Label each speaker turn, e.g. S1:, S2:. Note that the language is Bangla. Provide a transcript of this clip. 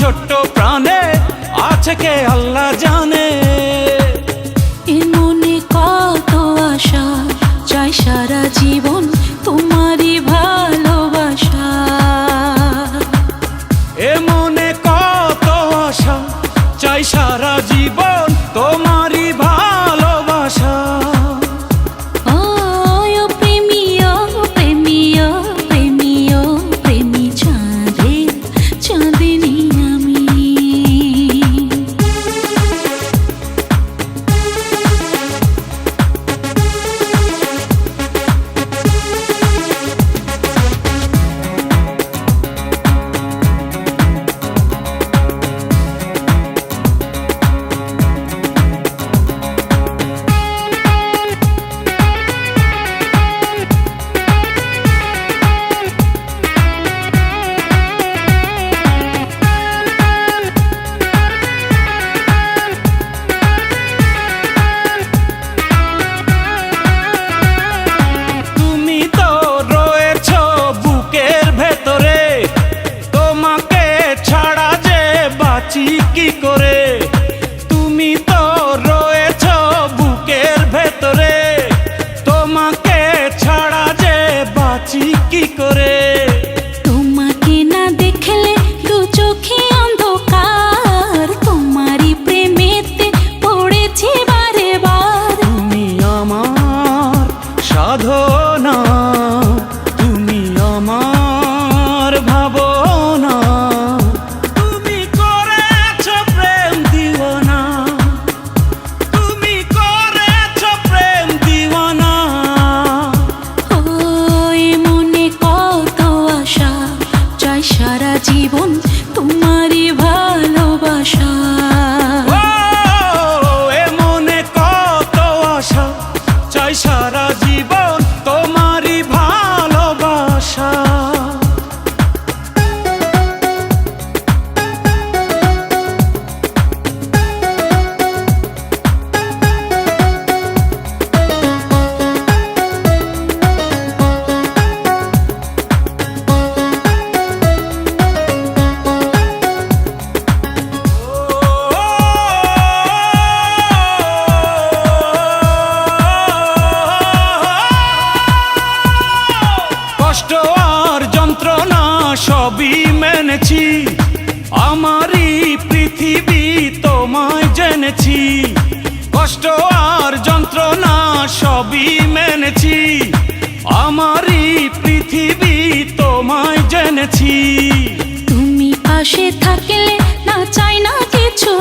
S1: ছোট্ট প্রাণে আছে কে আল্লাহ জানে।
S2: এ মনে কত আশা, চাই সারা জীবন তোমারই ভালোবাসা।
S1: এ মনে কত আশা, চাই সারা জীবন তোমারই ভালোবাসা।
S2: ও প্রেমী, ও প্রেমী, ও প্রেমী, ও প্রেমী চাঁদের চাঁদিনী আমি।
S1: কি করে তুমি তো রয়েছো বুকের ভেতরে, তোমাকে ছাড়া যে বাঁচি কি করে।
S2: তোমাকে না দেখলে দু চোখে অন্ধকার, তোমারই প্রেমেতে পড়েছি বারে বার।
S1: তুমি আমার সাধনা, তুমি আমার ভাবনা,
S2: সারা জীবন তোমারই ভালোবাসা।
S1: এ মনে কত আশা, চাই সারা জীবন তোমারই ভালোবাসা। কষ্ট আর যন্ত্রণা সবই মেনেছি, আমারই পৃথিবী তোমায় জেনেছি। কষ্ট আর যন্ত্রণা সবই মেনেছি, আমারই পৃথিবী তোমায় জেনেছি।
S2: তুমি পাশে থাকলে না চাই না কিছু